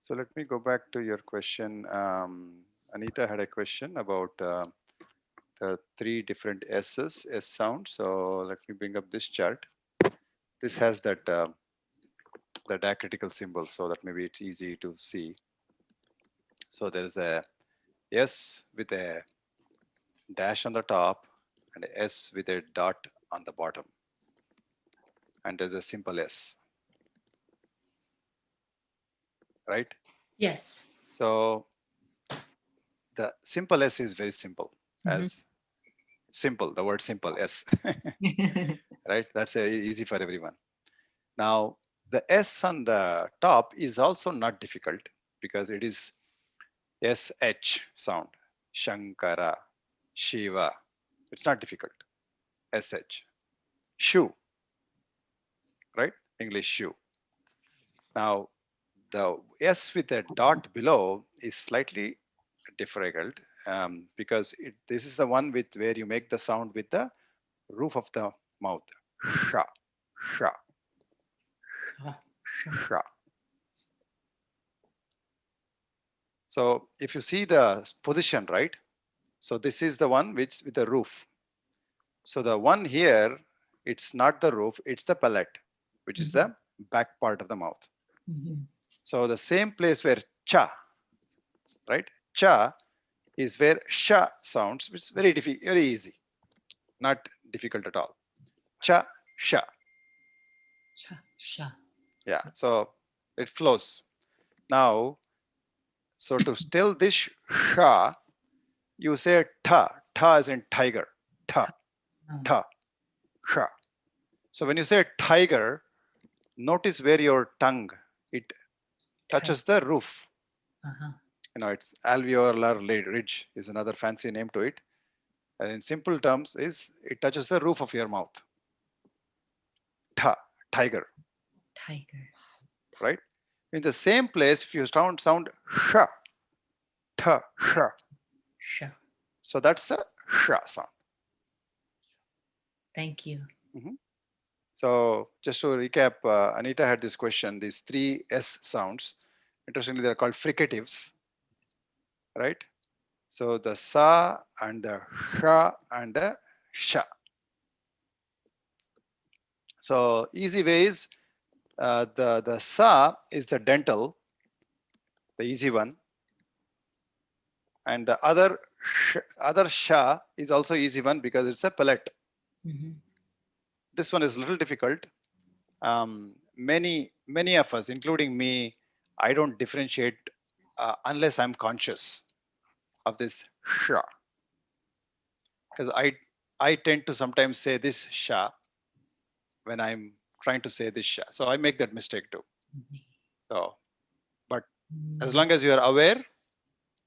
So let me go back to your question. Anita had a question about the three different S's, S sound. So let me bring up this chart. This has that the diacritical symbol, so that maybe it's easy to see. So there is a S with a dash on the top and a S with a dot on the bottom. And there's a simple S, right? Yes. So the simple S is very simple, as simple, the word simple, S, right? That's easy for everyone. Now, the S on the top is also not difficult because it is SH sound, Shankara, Shiva. It's not difficult, SH. Shoe, right? English shoe. Now, the S with a dot below is slightly difficult because this is the one with where you make the sound with the roof of the mouth. Sha, sha, sha. So if you see the position, right? So this is the one which with the roof. So the one here, it's not the roof, it's the palate, which is the back part of the mouth. So the same place where cha, right? Cha is where sha sounds, which is very easy, not difficult at all. Cha, sha. Sha, sha. Yeah, so it flows. Now, so to still this sha, you say ta, ta as in tiger, ta, ta, sha. So when you say tiger, notice where your tongue, it touches the roof. You know, it's alveolar ridge is another fancy name to it. And in simple terms is it touches the roof of your mouth. Ta, tiger. Tiger. Right? In the same place, if you sound sha, ta, sha. Sha. So that's a sha sound. Thank you. So just to recap, Anita had this question, these three S sounds. Interestingly, they're called fricatives, right? So the sa and the sha and the sha. So easy way is the sa is the dental, the easy one, and the other sha is also easy one because it's a palate. This one is a little difficult. Many of us, including me, I don't differentiate unless I'm conscious of this sha, because I tend to sometimes say this sha when I'm trying to say this sha, so I make that mistake too. So, but as long as you are aware,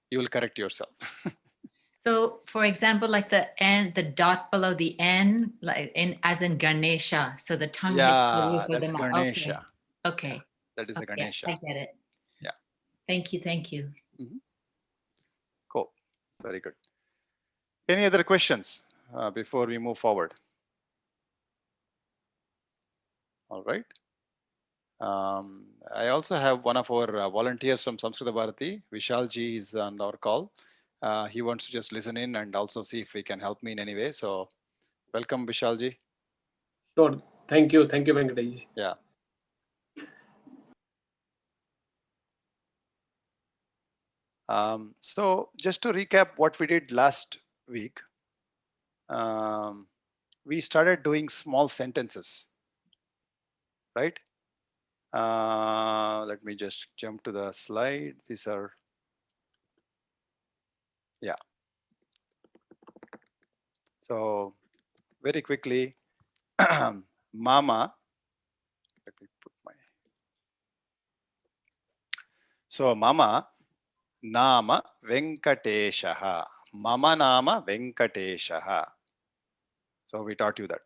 you will correct yourself. So, for example, like the N, the dot below the N, like in as in Ganesha. So the tongue hits the Yeah, roof of the that's mouth. Ganesha. Okay. Yeah, that is the Yeah, Ganesha. I get it. Yeah. Thank you. Thank you. Cool. Very good. Any other questions before we move forward? All right. I also have one of our volunteers from Samskrita Bharati, Vishalji, is on our call. He wants to just listen in and also see if he can help me in any way. So welcome, Vishalji. Sure. Thank you. Thank you, Venkatesh. Yeah. So just to recap what we did last week, we started doing small sentences, right? Let me just jump to the slide. These are, yeah. So very quickly, mama, let me put my, so mama nama Venkateshaha, mama nama Venkateshaha. So we taught you that.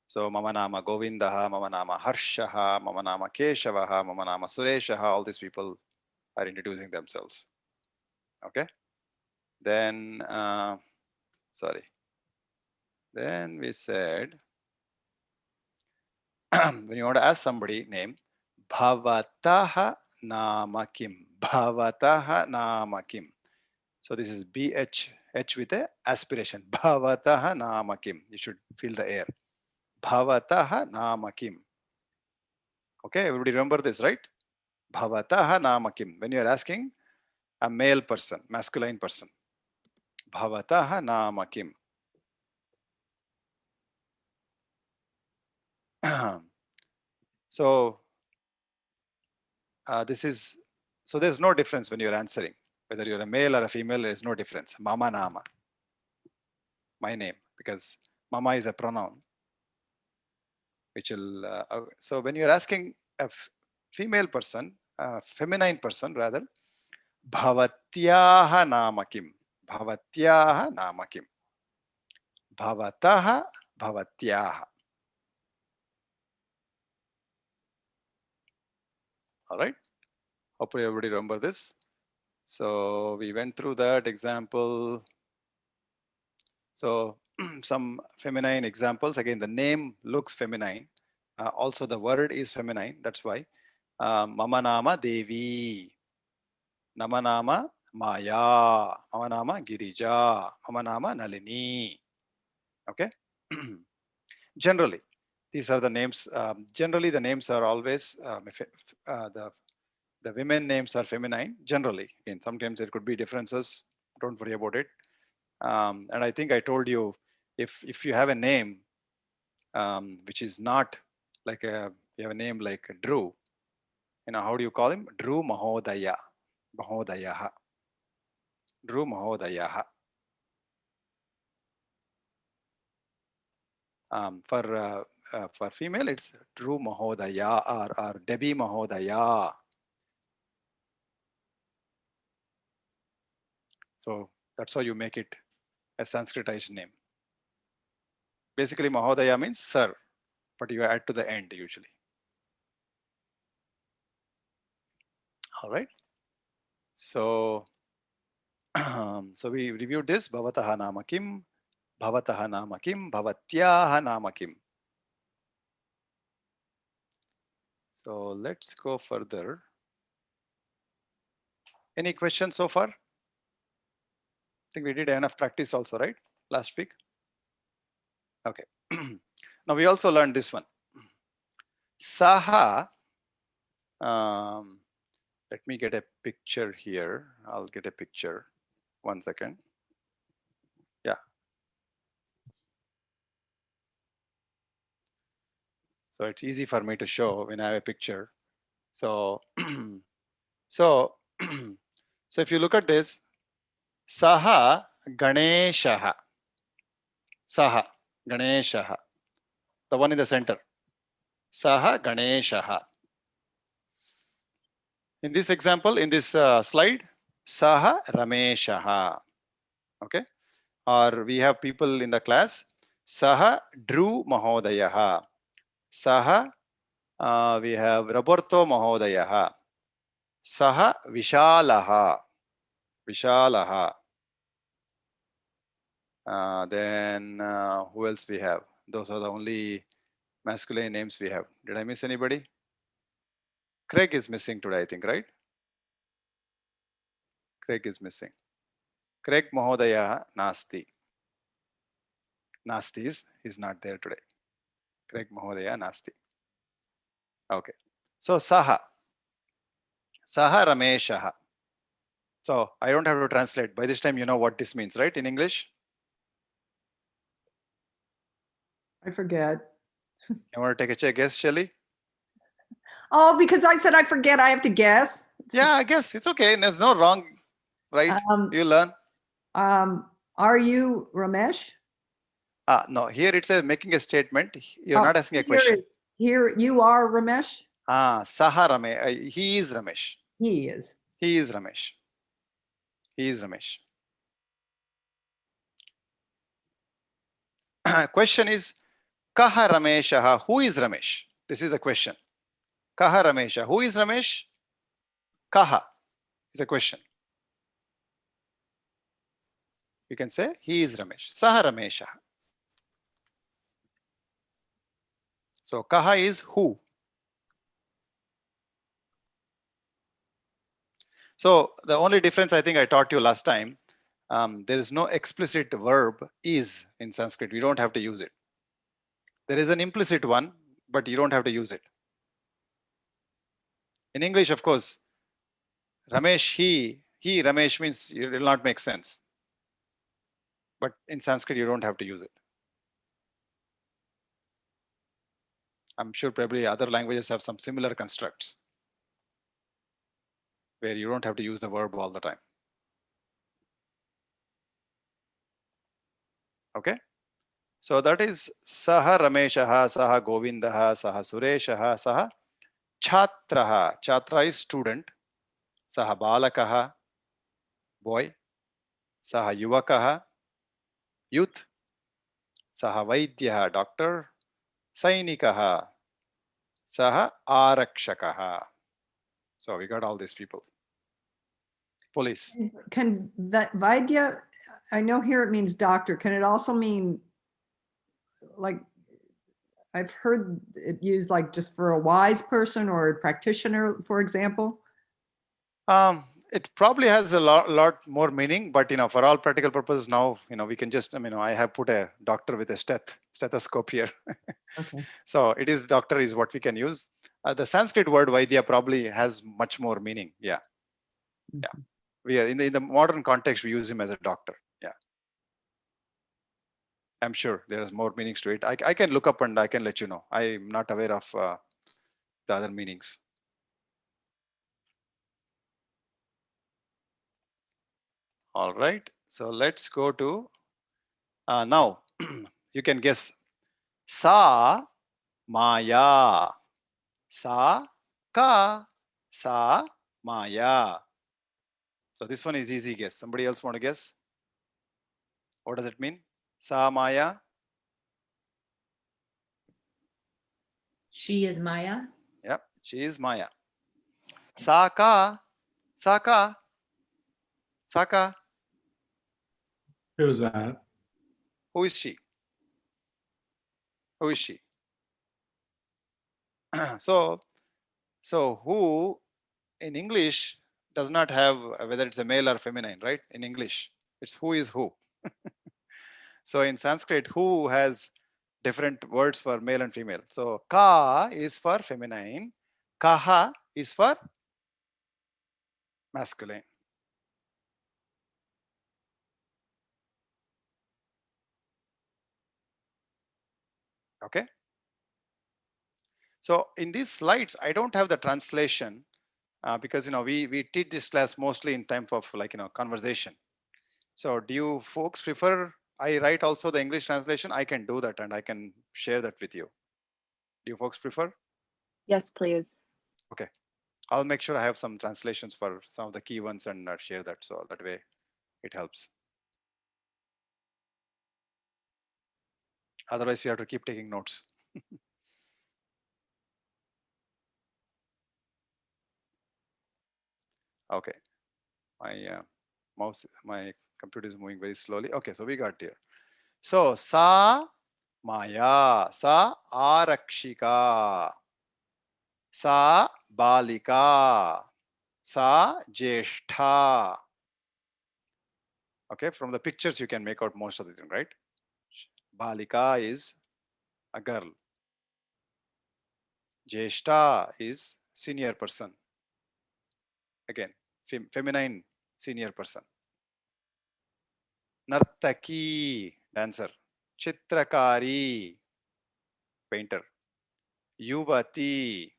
So mama nama Govindaha, mama nama Harshaha, mama nama Keshavaha, mama nama Sureshaha, all these people are introducing themselves. Okay. Then, sorry. Then we said, when you want to ask somebody name, Bhavataha nama kim. Bhavataha nama kim. So this is BH, H with a aspiration. Bhavataha nama kim. You should feel the air. Bhavataha nama kim. Okay, everybody remember this, right? Bhavataha nama kim. When you are asking a male person, masculine person. Bhavataha nama kim. So so there's no difference when you're answering. Whether you're a male or a female, there's no difference. Mama nama. My name. Because mama is a pronoun. Which will, so when you're asking a female person, a feminine person rather, Bhavatyaha nama kim. Bhavatyaha nama kim. Bhavataha, bhavatyaha. All right. Hopefully everybody remember this. So we went through that example. So some feminine examples. Again, the name looks feminine. Also, the word is feminine. That's why. Mama nama Devi. Nama nama Maya. Mama nama Girija. Mama nama Nalini. Okay. Generally, these are the names. Generally, the names are always the women names are feminine. Generally, and sometimes there could be differences. Don't worry about it. And I think I told you, if you have a name which is not like you have a name like Drew, how do you call him? Drew Mahodaya. Mahodayaha. Drew Mahodayaha. For female, it's Drew Mahodaya or Debbie Mahodaya. So that's how you make it a Sanskritized name. Basically, Mahodaya means sir, but you add to the end usually. All right. So, so we reviewed this. Bhavataha nama kim, bhavataha nama kim, bhavatyaha nama kim. So let's go further. Any questions so far? I think we did enough practice also, right? Last week. Okay. Now we also learned this one. Saha. Let me get a picture here. I'll get a picture. 1 second. Yeah. So it's easy for me to show when I have a picture. So, so if you look at this, Saha Ganeshaha. Saha Ganeshaha. The one in the center. Saha Ganeshaha. In this example, in this slide, Saha Rameshaha. Okay. Or we have people in the class, Saha Drew Mahodayaha. Saha, we have Roberto Mahodayaha. Saha Vishalaha. Vishalaha. Then who else we have? Those are the only masculine names we have. Did I miss anybody? Craig is missing today, I think, right? Craig is missing. Craig Mahodaya Nasti. Nasti is not there today. Craig Mahodaya Nasti. Okay. So Saha. Saha Rameshaha. So I don't have to translate. By this time, you know what this means, right? In English? I forget. You want to take a guess, Shelly? Oh, because I said I forget, I have to guess. Yeah, I guess it's okay. There's no wrong, right? You learn. Are you Ramesh? No, here it's making a statement. You're not asking a question. Here you are Ramesh? Saha Ramesh. He is Ramesh. He is. He is Ramesh. He is Ramesh. Question is, Kaha Rameshaha. Who is Ramesh? This is a question. Kaha Ramesha. Who is Ramesh? Kaha is a question. You can say he is Ramesh. Saha Ramesha. So Kaha is who. So the only difference I think I taught you last time, there is no explicit verb is in Sanskrit. We don't have to use it. There is an implicit one, but you don't have to use it. In English, of course, Ramesh, he Ramesh means it will not make sense. But in Sanskrit, you don't have to use it. I'm sure probably other languages have some similar constructs where you don't have to use the verb all the time. Okay. So that is Saha Rameshaha, Saha Govindaha, Saha Sureshaha, Saha Chhatraha. Chhatra is student. Saha Balakaha, boy. Saha Yuvakaha, youth. Saha Vaidyaha, doctor. Sainikaha, Saha Arakshakaha. So we got all these people. Police. Can that Vaidya, I know here it means doctor. Can it also mean like, I've heard it used like just for a wise person or a practitioner, for example? It probably has a lot more meaning, but for all practical purposes now, we can just, I have put a doctor with a stethoscope here. Okay. So it is doctor is what we can use. The Sanskrit word Vaidya probably has much more meaning. Yeah. Yeah. We are in the modern context, we use him as a doctor. Yeah. I'm sure there is more meanings to it. I can look up and I can let you know. I'm not aware of the other meanings. All right. So let's go to now. You can guess. Sa Maya. Sa Ka. Sa Maya. So this one is easy guess. Somebody else want to guess? What does it mean? Sa Maya. She is Maya. Yep, she is Maya. Sa Ka. Sa Ka. Sa Ka. Who's that? Who is she? Who is she? So who in English does not have whether it's a male or feminine, right? In English, it's who is who. So in Sanskrit, who has different words for male and female. So ka is for feminine, kaha is for masculine. Okay. So in these slides, I don't have the translation because we teach this class mostly in time of conversation. So do you folks prefer I write also the English translation? I can do that and I can share that with you. Do you folks prefer? Yes, please. Okay. I'll make sure I have some translations for some of the key ones and share that. So that way it helps. Otherwise, you have to keep taking notes. Okay. My my computer is moving very slowly. Okay, so we got here. So Sa Maya, Sa Arakshika, Sa Balika, Sa Jeshtha. Okay, from the pictures you can make out most of the thing, right? Balika is a girl. Jeshtha is senior person. Again, feminine senior person. Nartaki, dancer. Chitrakari, painter. Yuvati.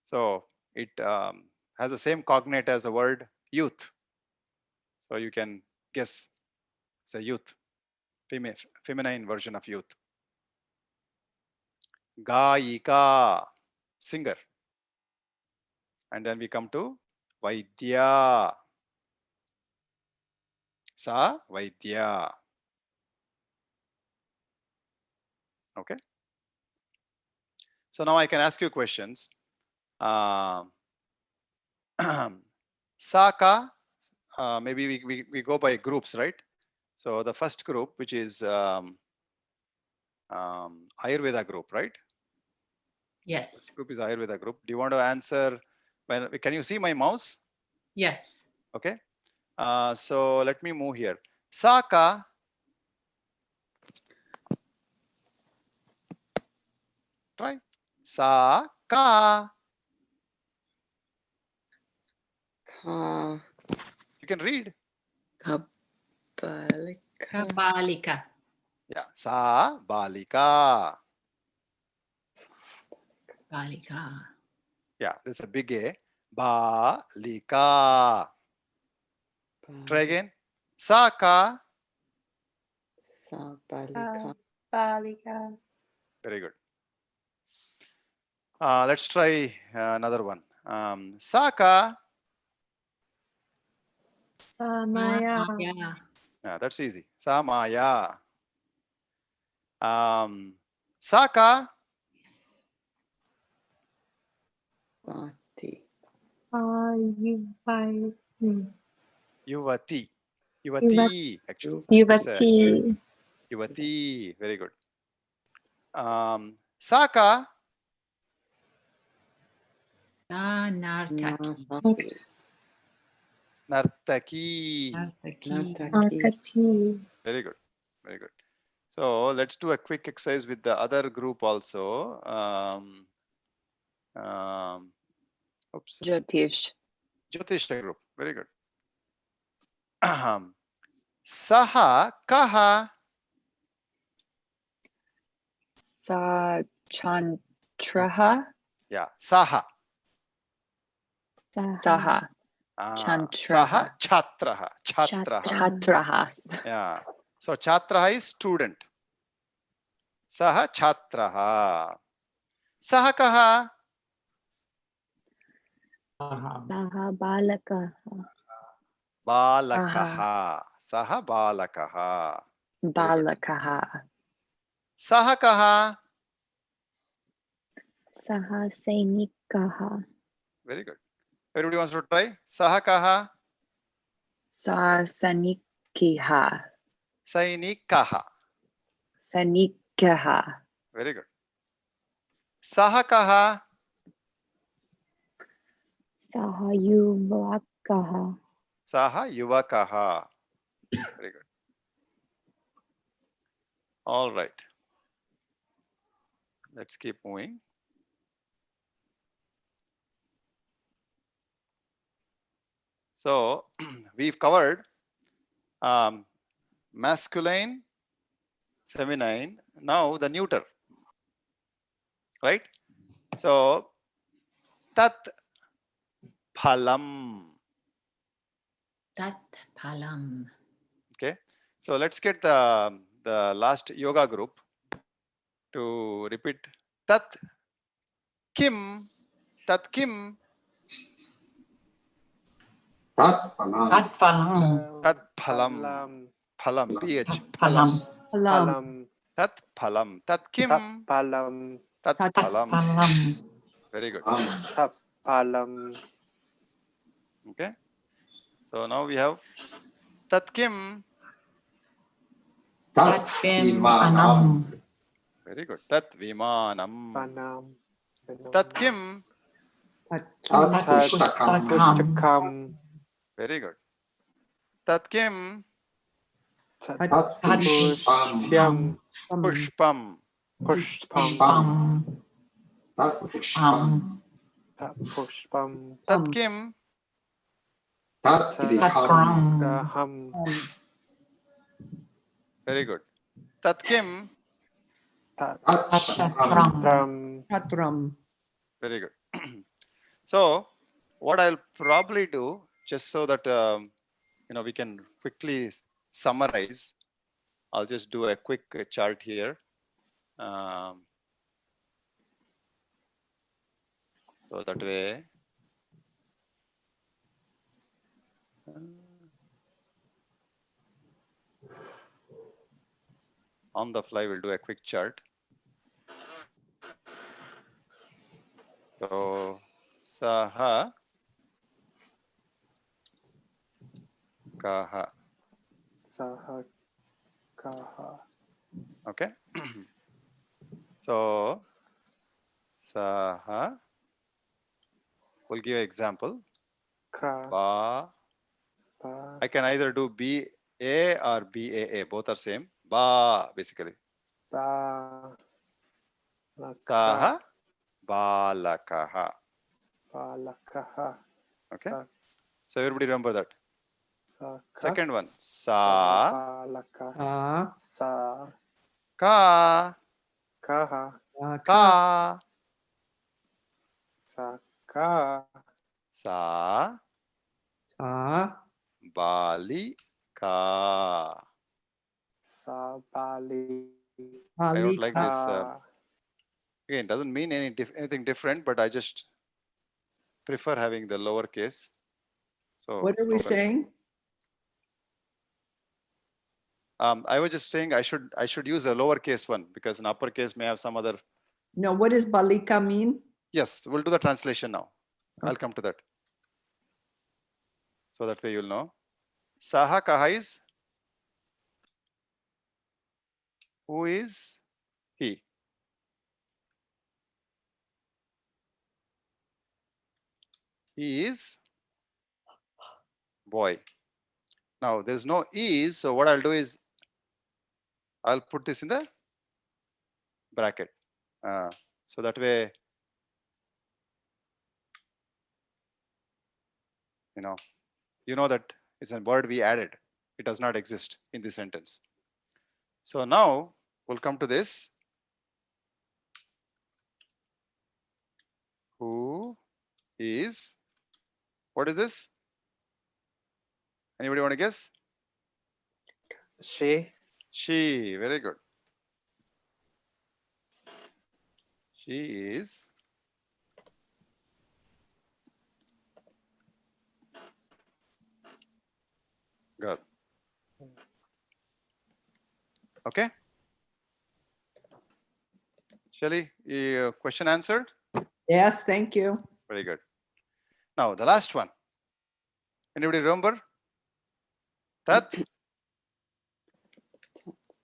So it has the same cognate as the word youth. So you can guess it's a youth, feminine version of youth. Gaika, singer. And then we come to Vaidya. Sa Vaidya. Okay. So now I can ask you questions. Saka, maybe we go by groups, right? So the first group, which is Ayurveda group, right? Yes. First group is Ayurveda group. Do you want to answer? Can you see my mouse? Yes. Okay. So let me move here. Saka. Try. Saka. Ka. You can read. Kabalika. Kabalika. Yeah. Sa balika. Balika. Yeah. There's a big A. Balika. Try again. Saka. Sabalika. Balika. Very good. Let's try another one. Saka. Samaya. Yeah. That's easy. Samaya. Saka. Sati. Yuvai. Yuvati. Yuvati. Actually. Yuvati. Yuvati. Very good. Saka. Sanartaki. Nartaki. Nartaki. Nartaki. Nartaki. Nartaki. Very good. Very good. So let's do a quick exercise with the other group also. Oops. Jyotish. Jyotisha group. Very good. Saha kaha. Sa chantraha. Yeah. Saha. Saha. Saha Chantraha. chatraha. Chatraha. Chatraha. Yeah. So chatraha is student. Saha chatraha. Saha kaha. Saha balaka. Balakaha. Saha balakaha. Balakaha. Saha kaha. Saha sainikaha. Very good. Everybody wants to try. Saha kaha. Sa sanikiha. Sainikaha. Sanikaha. Very good. Saha kaha. Saha yuvakaha. Saha yuvakaha. Very good. All right. Let's keep moving. So we've covered masculine, feminine, now the neuter, right? So tat phalam. Tat palam. Okay. So let's get the last yoga group to repeat tat kim. Tat kim. Tat palam. Tat phalam. Phalam. PH. Phalam. Palam. Tat phalam. Tat kim. Palam. Tat phalam. Very good. Palam. Okay. So now we have tat kim. Tat vimanam. Very good. Tat vimanam. Panam. Tat kim. Tat pustakam. Pustakam. Very good. Tat kim. Tat pushpam. Pushpam. Pushpam. Tat pushpam. Pushpam. Tat kim. Tat griham. Graham. Very good. Tat kim. Tat shatram. Tram. Chatram. Very good. So what I'll probably do, just so that we can quickly summarize, I'll just do a quick chart here. So that way. On the fly, we'll do a quick chart. So saha kaha. Saha. Kaha. Okay. So saha. We'll give an example. Ka. Ba. Ba. I can either do B-A or B-A-A. Both are same. Ba, basically. Ba. Saha Laka. balakaha. Balakaha. Okay. Sa. So everybody remember that. Sa. Second one. Sa Balaka. Ah, Sa. ka Kaha. ka, ka. Sa. Ka. Sa sa, balika. Sa. Bali. I don't like balika. this. Again, doesn't mean anything different, but I just prefer having the lower case. So What are we slower. saying? I was just saying I should use a lowercase one because an uppercase may have some other. No, what does balika mean? Yes, we'll do the translation now. I'll Okay. come to that. So that way you'll know. Saha kaha is who is he? He is boy. Now there's no is, so what I'll do is I'll put this in the bracket. So that way, you know that it's a word we added. It does not exist in this sentence. So now we'll come to this. Who is, what is this? Anybody want to guess? She. She, very good. She is girl. Okay. Shelly, your question answered? Yes, thank you. Very good. Now the last one. Anybody remember? Tat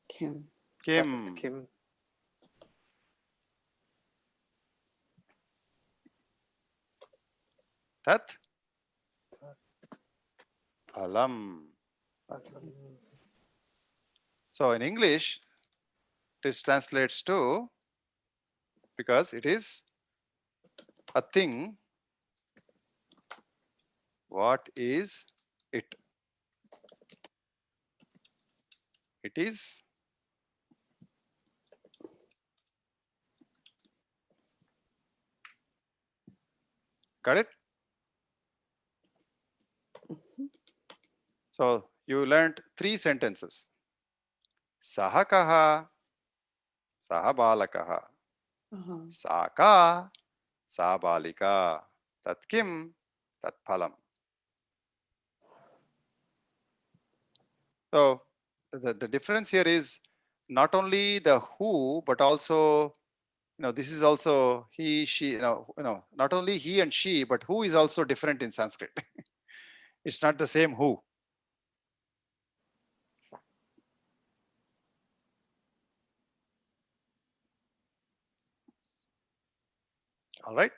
Kim. Kim. Kim. Tat Phalam. So in English, this translates to, because it is a thing, what is it? It is got it? So you learned 3 sentences. Saha kaha, saha balakaha, Uh-huh. saka, sa balika, tat kim, tat phalam. So the difference here is not only the who, but also, this is also he, she, not only he and she, but who is also different in Sanskrit. It's not the same who. All right.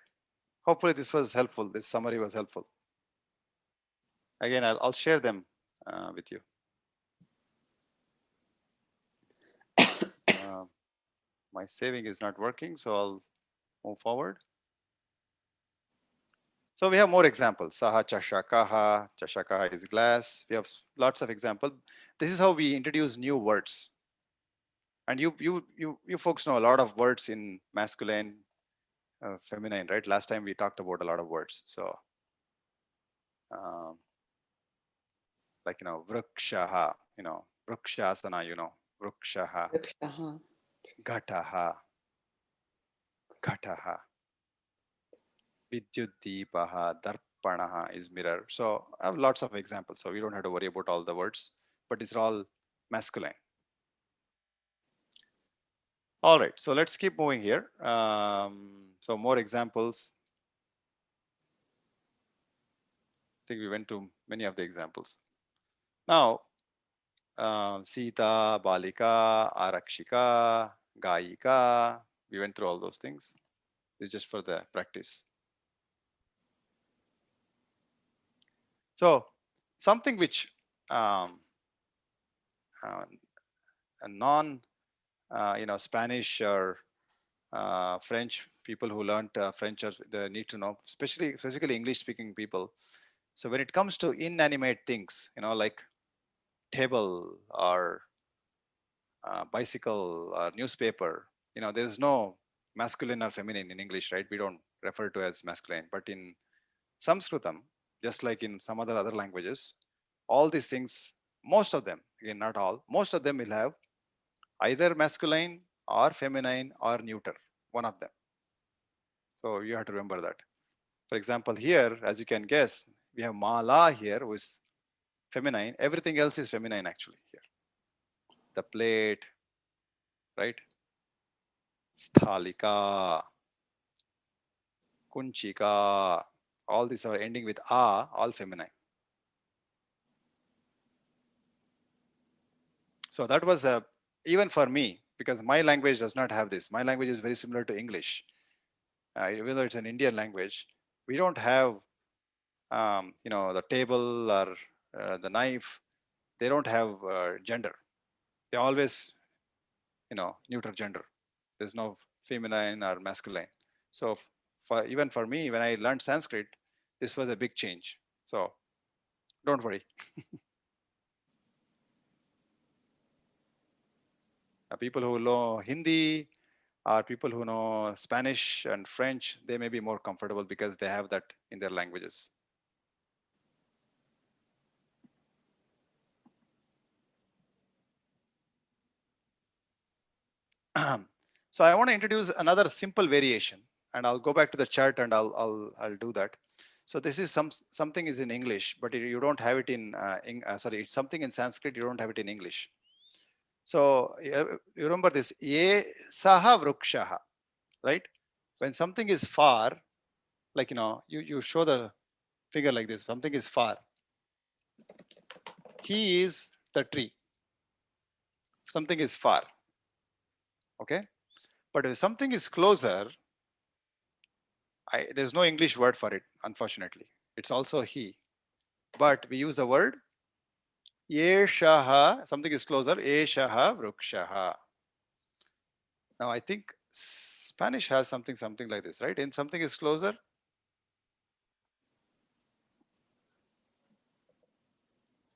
Hopefully this was helpful. This summary was helpful. Again, I'll share them with you. My saving is not working, so I'll move forward. So we have more examples. Saha chashakaha. Chashakaha is glass. We have lots of examples. This is how we introduce new words. And you folks know a lot of words in masculine, feminine, right? Last time we talked about a lot of words. So like, vrikshaha, vrikshasana, vrikshaha, Vrikshaha. ghataha, ghataha, vidyutdeepaha, darpanaha is mirror. So I have lots of examples. So we don't have to worry about all the words, but these are all masculine. All right, so let's keep moving here. So more examples. I think we went to many of the examples. Now, Sita, Balika, Arakshika, Gayika. We went through all those things. It's just for the practice. So something which um, a non Spanish or French people who learned French, or they need to know, specifically English speaking people. So when it comes to inanimate things, like table or bicycle or newspaper, there is no masculine or feminine in English, right? We don't refer to as masculine, but in Sanskritam, just like in some other languages, all these things, most of them, again not all, most of them will have either masculine or feminine or neuter, one of them. So you have to remember that. For example, here, as you can guess, we have mala here, who is feminine. Everything else is feminine actually here. The plate, right? Sthalika, kunchika, all these are ending with a, all feminine. So that was even for me, because my language does not have this. My language is very similar to English. Even though it's an Indian language, we don't have the table or the knife. They don't have gender. They always neuter gender. There's no feminine or masculine. So even for me, when I learned Sanskrit, this was a big change. So don't worry. People who know Hindi or people who know Spanish and French, they may be more comfortable because they have that in their languages. So I want to introduce another simple variation, and I'll go back to the chart and I'll do that. So this is something is in English, but you don't have it in sorry, it's something in Sanskrit. You don't have it in English. So you remember this ye saha vrukshaha, right? When something is far, like you show the figure like this. Something is far. He is the tree. Something is far. Okay, but if something is closer, there's no English word for it, unfortunately. It's also he, but we use the word yeshaha. Something is closer. Yeshaha vrukshaha. Now I think Spanish has something like this, right? And something is closer.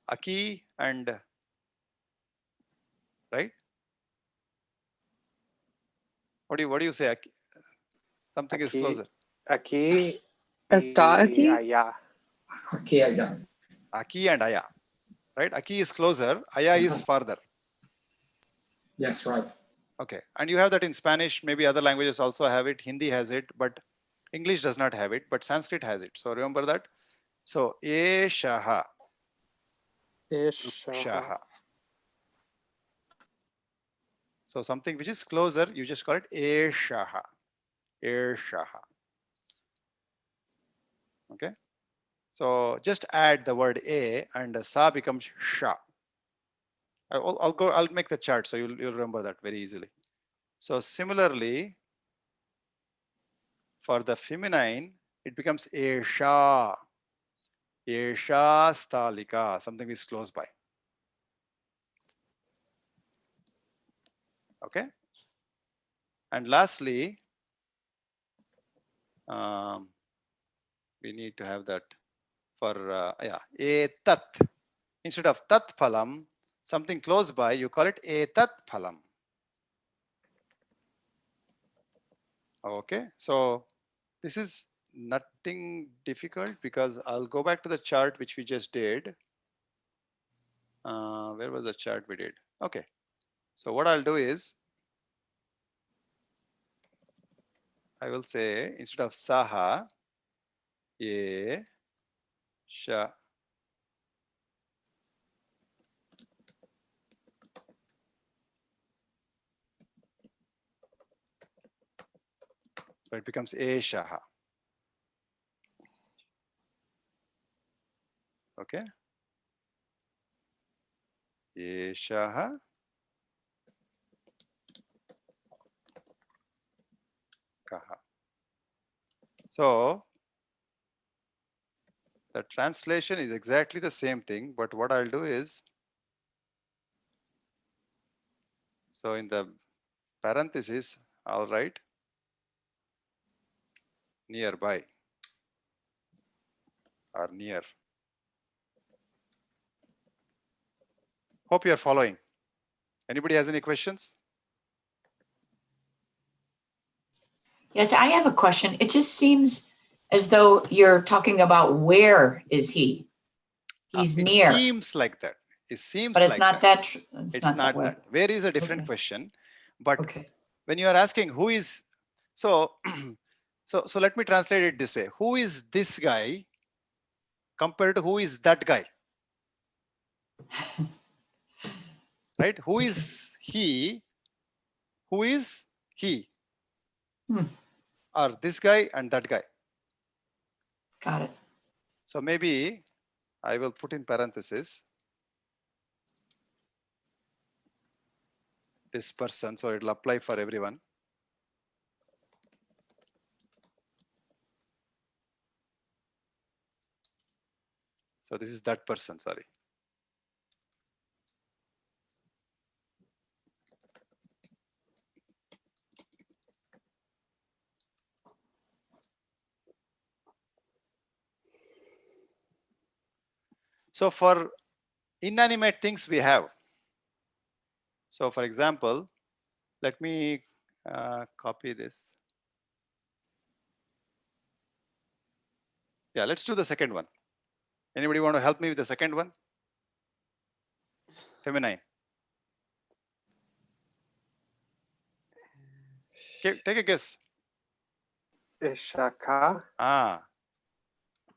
Aquí and right. What do you say? Aquí? Something is closer. Aquí Está y aquí? allá. Aquí, allá. Aquí and aya, right? Aquí is closer. Aya is farther. Yes, right. Okay, and you have that in Spanish. Maybe other languages also have it. Hindi has it, but English does not have it. But Sanskrit has it. So remember that. So eshaha, Ishaha. So something which is closer, you just call it eshaha. Eshaha. Okay. So just add the word a, and the sa becomes sha. I'll make the chart so you'll remember that very easily. So similarly, for the feminine, it becomes esha. Esha stalika. Something is close by. Okay. And lastly, we need to have that for etat. Instead of tat phalam, something close by, you call it etat phalam. Okay, so this is nothing difficult because I'll go back to the chart which we just did. Where was the chart we did? Okay, so what I'll do is I will say instead of saha, ye, sha. So it becomes eshaha. Okay. Eshaha. Kaha. So The translation is exactly the same thing, but what I'll do is, so in the parenthesis, I'll write nearby or near. Hope you are following. Anybody has any questions? Yes, I have a question. It just seems as though you're talking about where is he? He's It near, seems like that. It seems but it's like not that. that. It's not way. that. Where is a different Okay. question, but Okay. when you are asking who is, so so let me translate it this way: who is this guy compared to who is that guy? Right? Who is he? Who is he? Hmm. Or this guy and that guy? Got it. So maybe I will put in parenthesis this person, so it'll apply for everyone. So this is that person, sorry. So for inanimate things we have. So for example, let me copy this. Yeah, let's do the second one. Anybody want to help me with the second one? Feminine. Okay, take a guess. Ishaka. Ah,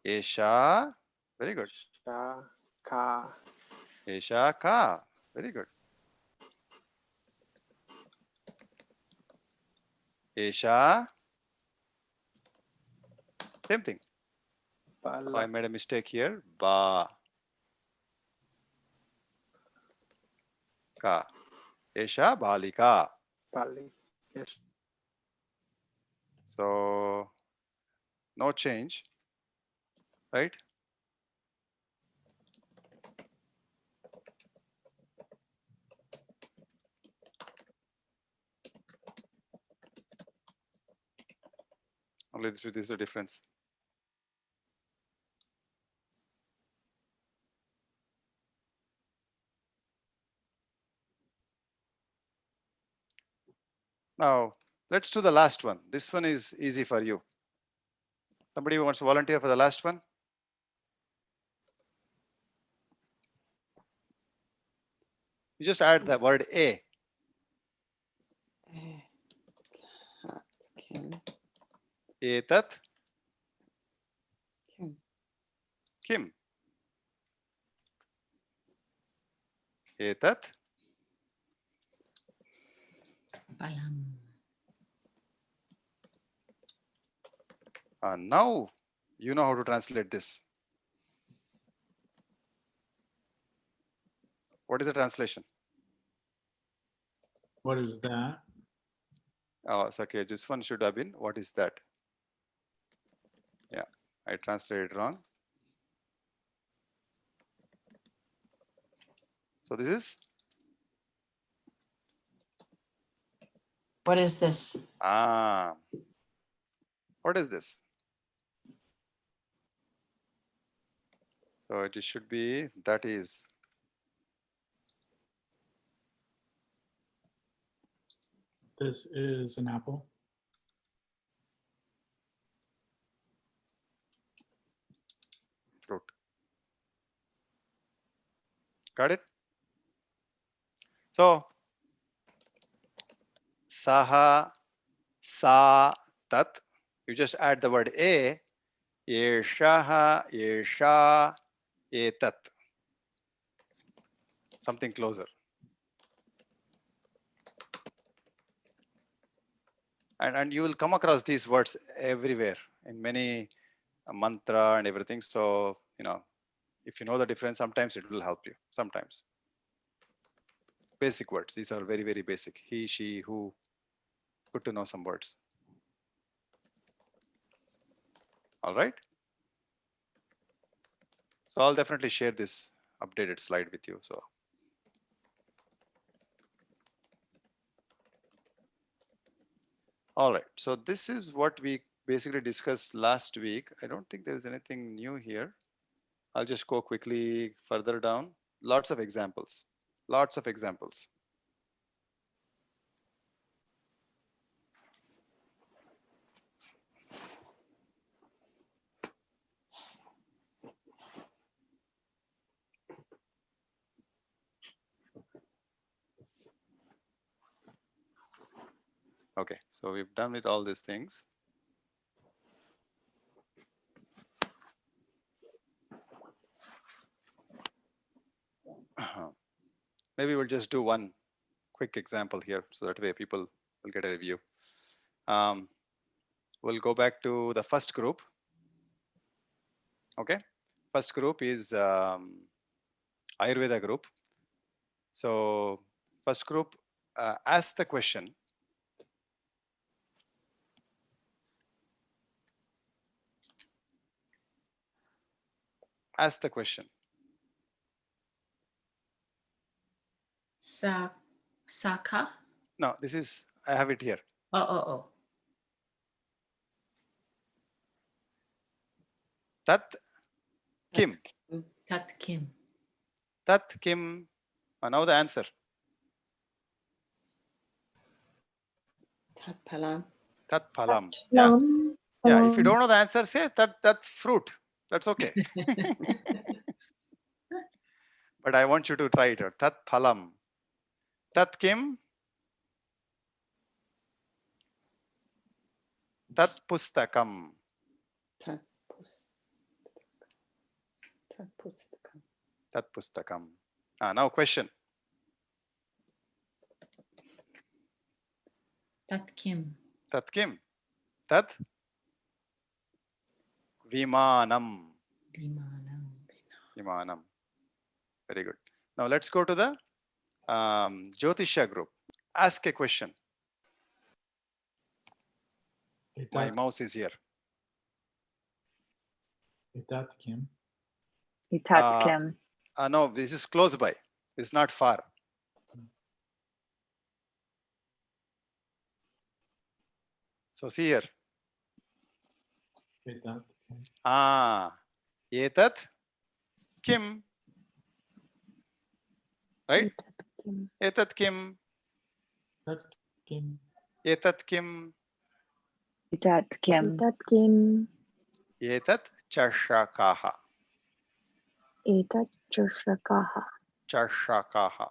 Esha. Very good. Shaka. Esha ka. Very good. Esha. Same thing. Oh, I made a mistake here. Ba. Ka. Esha balika. Bali. Yes. So no change, right? Only this is the difference. Now let's do the last one. This one is easy for you. Somebody wants to volunteer for the last one? You just add the word a. Kim. Etat Kim. Kim. Etat Balam. now you know how to translate this. What is the translation? What is that? Oh, it's okay. This one should have been, what is that? Yeah, I translated wrong. So this is, What is this? what is this? So it should be, that is. This is an apple. Fruit. Got it? So saha, sa, tat. You just add the word a. Yeshaha, yesha, etat. Something closer. And you will come across these words everywhere in many mantra and everything. So, if you know the difference, sometimes it will help you. Sometimes. Basic words. These are very, very basic. He, she, who. Good to know some words. All right. So I'll definitely share this updated slide with you. So all right, so this is what we basically discussed last week. I don't think there is anything new here. I'll just go quickly further down. Lots of examples, lots of examples. Okay, so we've done with all these things. Maybe we'll just do one quick example here, so that way people will get a review. We'll go back to the first group. Okay, first group is Ayurveda group. So first group, ask the question. Ask the question. Saka. No, this is, I have it here. Oh. Tat Kim. Tat Kim. Tat Kim. Now the answer. Tat Palam. Tat Palam. Yeah. Plum. Yeah. If you don't know the answer, say that fruit. That's okay. But I want you to try it. Tat Palam. Tat Kim. Tat Pustakam. Tat Pustakam. Tat Pustakam. Now question. Tat Kim. Tat Kim. Tat Vimanam. Vimanam. Very good. Now let's go to the Jyotisha group. Ask a question. My mouse is here. Itat Kim. Itat Kim. No, this is close by. It's not far. So see here. Itat Kim. Etat Kim. Right? Etat Kim. Itat Kim. Etat Kim. Itat Kim. Etat Kim. Etat Chashakaha. Etat Chashakaha. Chashakaha.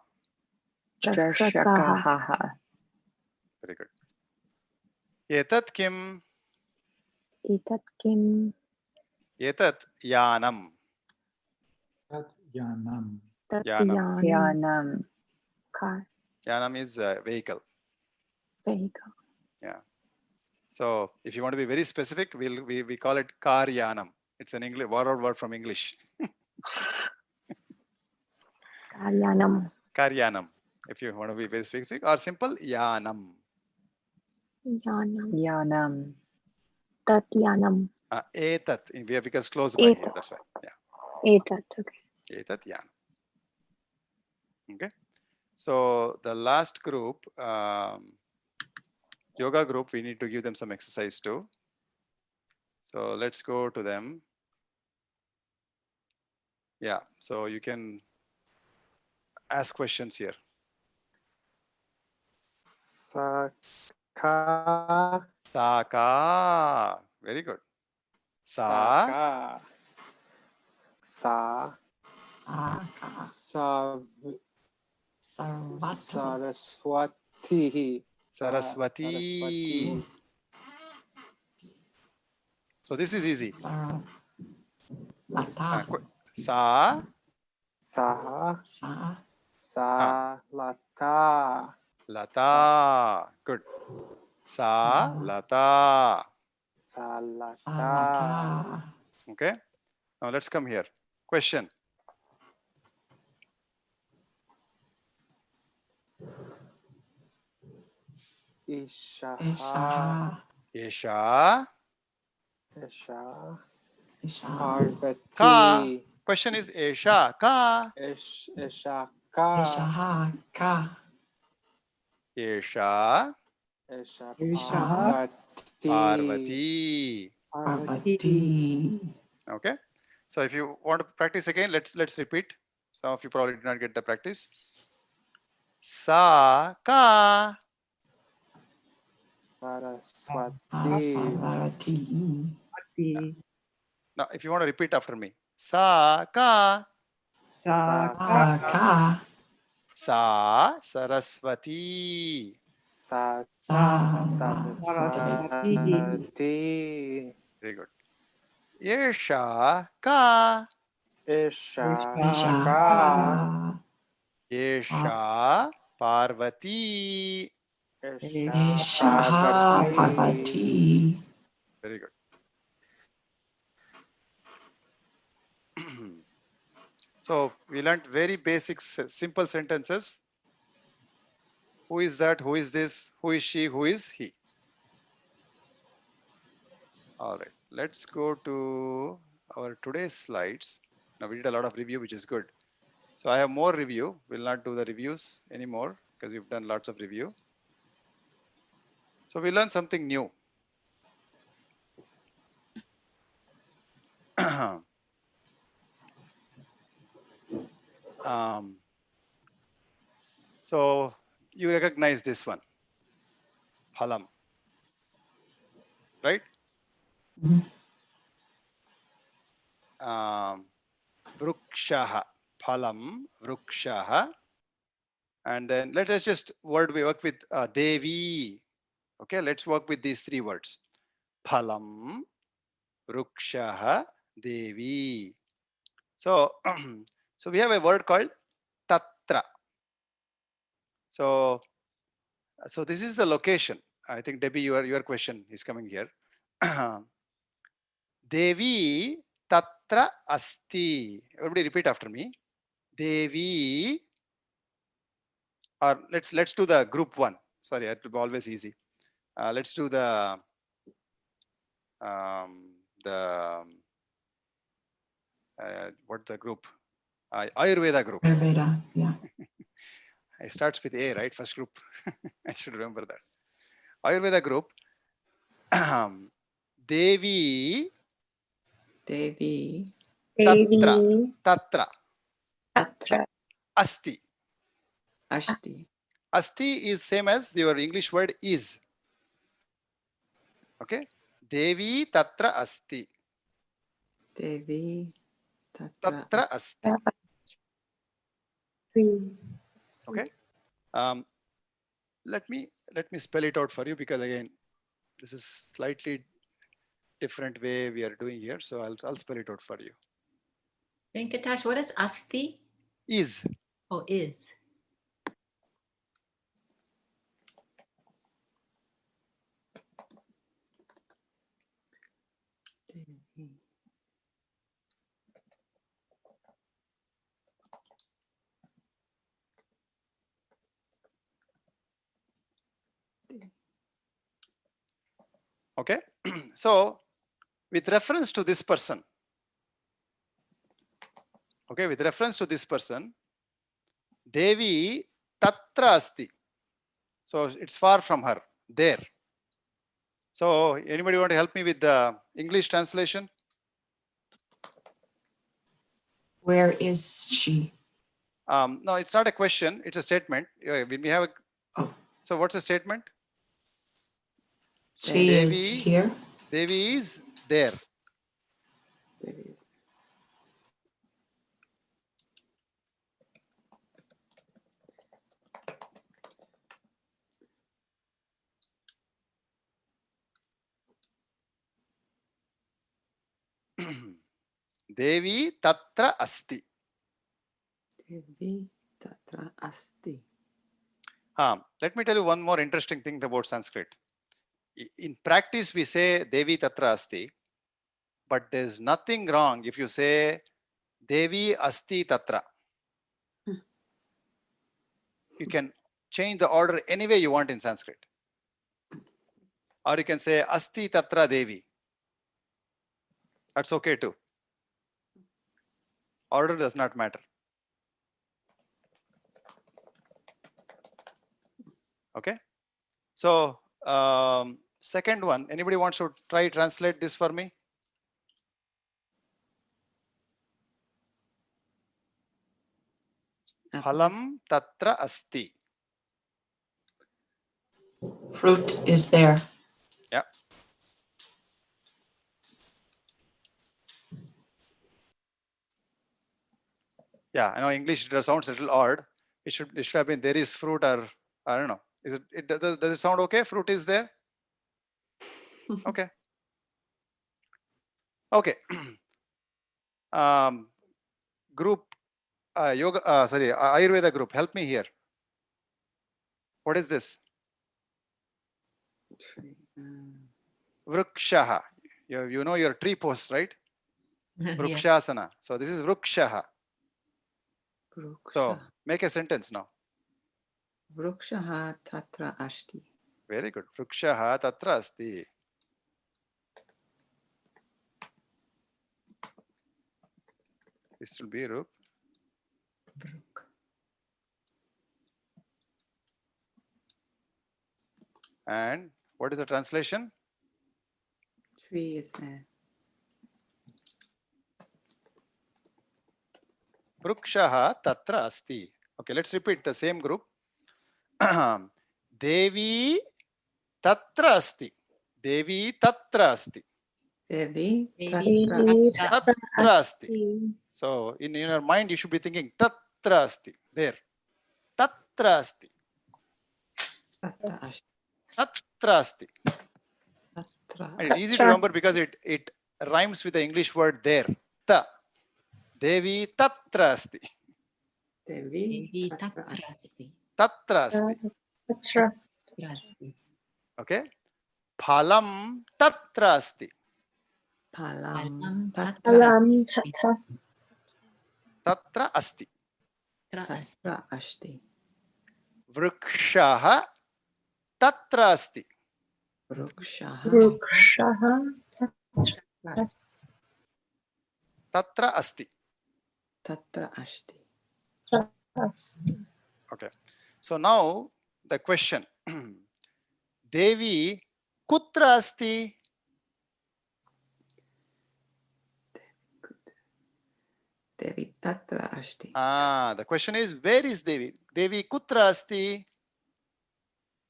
Chashakaha. Very good. Etat Kim. Etat Kim. Etat Yanam. Tat Yanam. Tat Yanam. Yanam. Car. Yanam is a vehicle. Vehicle. Yeah. So if you want to be very specific, we call it car yanam. It's an English word from English. Karyanam. Car yanam. If you want to be very specific, or simple yanam. Yanam. Yanam. Tat Yanam. Etat, because close by here. Etat. That's why. Yeah. Etat. Okay. Etat yanam. Okay. So the last group, yoga group, we need to give them some exercise too. So let's go to them. Yeah. So you can ask questions here. Saka. Saka. Very good. Sa. Saka. Sa. Saka. Saraswati. Saraswati. So this is easy. Lata. Sa. Sa. Sa. Sa. Lata. Lata. Good. Sa. Lata. Sa. Lata. Lata. Okay. Now let's come here. Question. Ishaha. Isha. Isha. Isha. Parvati. Ka. Question is Esha ka. Esha Eshaha ka. Esha Esha Esha Parvati. Parvati. Okay. So if you want to practice again, let's repeat. Some of you probably did not get the practice. Sa ka. Saraswati. Parvati. Now, if you want to repeat after me, sa ka. Ka ka. Sa Saraswati. Sa Saraswati. Saraswati. Very good. Esha ka. Esha Esha ka. ka. Esha Parvati. Eshaha Parvati. Very good. So we learned very basic, simple sentences. Who is that? Who is this? Who is she? Who is he? All right. Let's go to our today's slides. Now we did a lot of review, which is good. So I have more review. We'll not do the reviews anymore because we've done lots of review. So we learned something new. So you recognize this one, phalam, right? Vrukshaha, phalam, vrukshaha. And then let us just work with Devi. Okay, let's work with these three words. Phalam, vrukshaha, Devi. So, so we have a word called tatra. So this is the location. I think Debbie, your question is coming here. Devi tatra asti. Everybody repeat after me. Devi, or let's do the group one. Sorry, it will be always easy. Let's do the what the group? Ayurveda group. Ayurveda, yeah. It starts with A, right? First group. I should remember that. Ayurveda group. Devi Devi. Tatra Tatra. Asti. Ashti. Asti is same as your English word is. Okay. Devi Tatra Asti. Devi. Tatra Asti. Okay. Let me spell it out for you, because again, this is slightly different way we are doing here. So I'll spell it out for you. Venkatash, what is asti? Is. Oh, is. Devi. Okay. So with reference to this person, okay, with reference to this person, Devi Tatra Asti. So it's far from her, there. So anybody want to help me with the English translation? Where is she? No, it's not a question, it's a statement. When we have a, Oh. So what's the statement? She is Devi, here. Devi is there. Devi is. Devi Tatra Asti. Devi Tatra Asti. Let me tell you one more interesting thing about Sanskrit. In practice, we say Devi Tatra Asti, but there's nothing wrong if you say Devi Asti Tatra. You can change the order any way you want in Sanskrit. Or you can say Asti Tatra Devi. That's okay too. Order does not matter. Okay. So second one, anybody wants to try translate this for me? Phalam tatra asti. Fruit is there. Yeah. Yeah, I know English sounds a little odd. It should have been there is fruit, or I don't know. Is it does it sound okay? Fruit is there? Okay. Okay. Group yoga Ayurveda group, help me here. What is this? Vrikshaha. You know your tree post, right? Yeah. Vrikshasana. So this is Vrikshaha. So make a sentence now. Vrikshaha tatra asti. Very good. Vrikshaha tatra asti. This will be Ruk. And what is the translation? Tree is there. Vrikshaha tatra asti. Okay, let's repeat the same group. Devi tatra asti. Devi tatra asti. Devi Devi tatra Tatra asti. So in your mind you should be thinking tatra asti. There. Tatra asti. asti. Tatra asti. Tatra. And it's easy to remember because it rhymes with the English word there. Ta. Devi tatra asti. Devi Devi tatra tatrasti. Tatra asti. Trasti. Okay. Phalam tatra asti. Palam Palam Tatra asti. tatra asti. Vrikshaha tatra asti. Vrikshaha Tatra asti. tatra asti. Okay. So now the question. Devi kutra asti? Devi tatra asti. The question is, where is Devi? Devi kutra asti?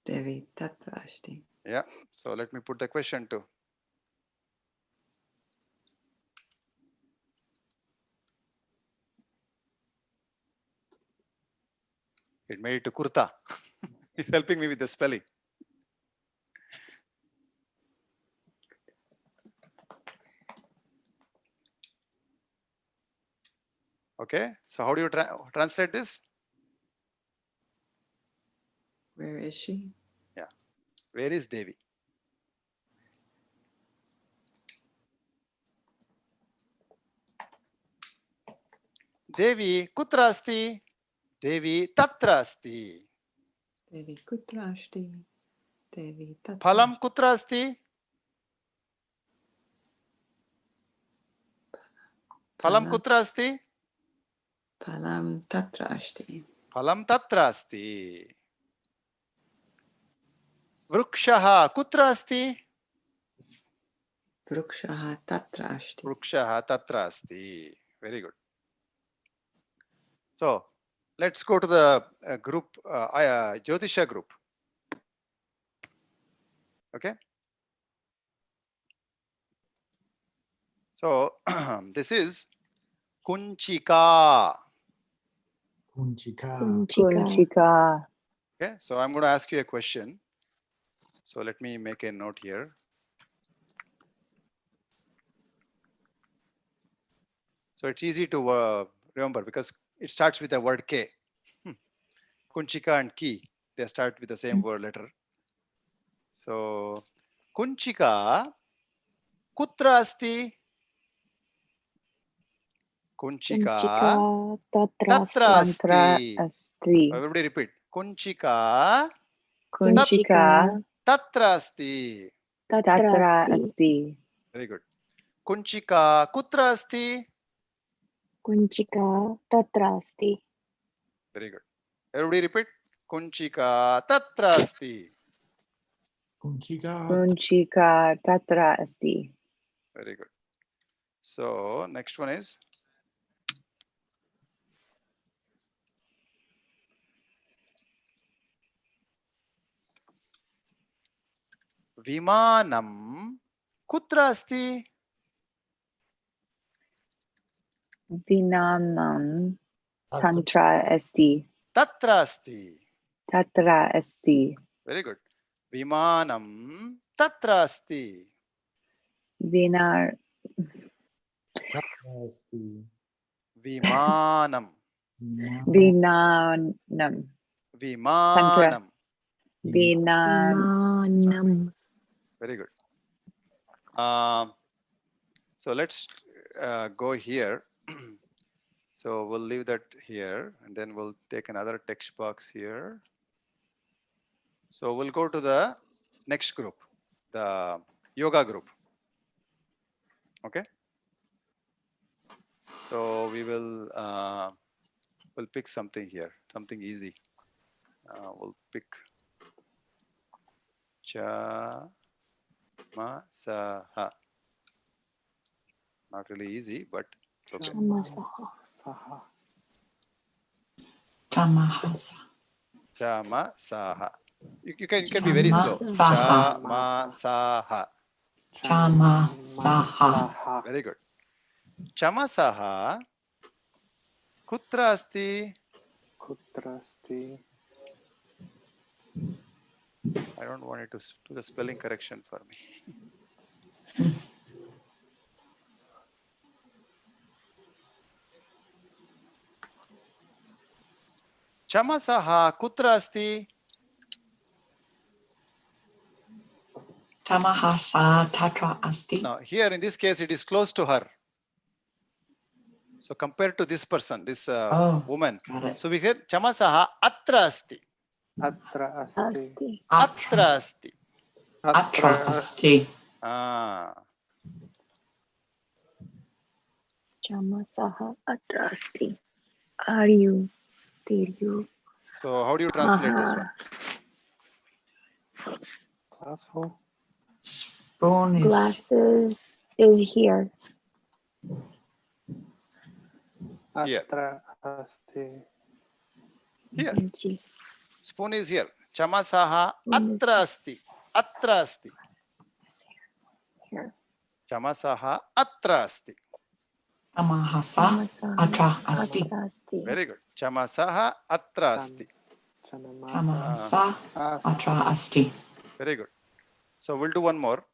Devi tatra asti. Yeah. So let me put the question too. It made it to kurta. He's helping me with the spelling. Okay. So how do you translate this? Where is she? Yeah. Where is Devi? Devi kutra asti? Devi tatra asti. Devi kutra asti. Devi tatra. Phalam kutra asti? Phalam kutra asti? Palam tatra asti. Phalam tatra asti. Vrikshaha kutra asti? Vrikshaha tatra asti. Vrikshaha tatra asti. Very good. So let's go to the group, Jyotisha group. Okay. So this is Kunchika. Kunchika. Kunchika. Okay. So I'm going to ask you a question. So let me make a note here. So it's easy to remember because it starts with the word K. Kunchika and Ki, they start with the same word letter. So Kunchika kutra asti? Kunchika tatra asti. asti. Everybody repeat. Kunchika Kunchika tatra asti. tatra asti. Very good. Kunchika kutra asti? Kunchika tatra asti. Very good. Everybody repeat. Kunchika tatra asti. Kunchika. Kunchika tatra asti. Very good. So next one is Vimanam kutra asti? Vinamam tantra asti. Tatra asti. Tatra asti. Very good. Vimanam tatra asti. Vinar Asti. Vimanam. Vinanam. Vimanam. Vinan. Manam. Very good. So let's go here. So we'll leave that here and then we'll take another text box here. So we'll go to the next group, the yoga group. Okay. So we will we'll pick something here, something easy. We'll pick cha ma sa ha. Not really easy, but it's okay. Chamasaha. Saha. Tamahasa. Cha ma sa ha. You can be very slow. Chama Cha saha. ma sa ha. Chama saha. Saha. Very good. Chama saha kutra asti? Kutra asti. I don't want it to do the spelling correction for me. Chama saha kutra asti? Tamahasa tatra asti. Now here in this case it is close to her. So compared to this person, this woman, Got it. so we get chama saha atra asti. Atra asti. Asti. Atra asti. Atra asti. Ah, Chamasaha atra asti. Are you? Did you? so how do you translate this one? Glassful. Spoon is Glasses is here. Here. Atra asti. Here. Kunchi. Spoon is here. Chama saha atra asti. Atra asti. Here. Chama saha atra asti. tamahasa Chamasaha atra asti. atra asti. Very good. Chama saha atra asti. Chanamasa. Tamahasa atra asti. Very good. So we'll do one more.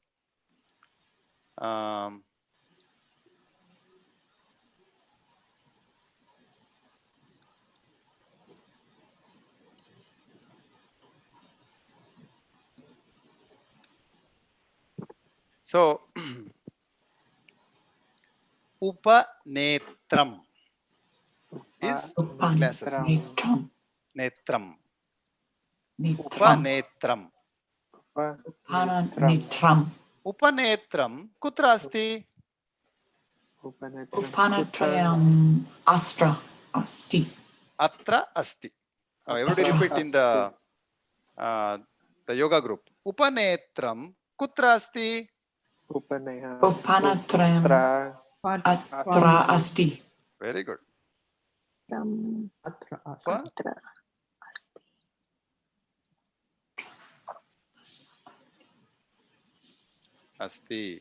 Um, so upanetram is glasses. Upanetram. Netram. Netram. Upanetram. Upanetram. Upanetram kutra asti? Upanetram astra asti. Atra asti. Now everybody repeat in the yoga group. Upanetram kutra asti? Upanetram atra asti. Very good. Atra Upa Atra. asti.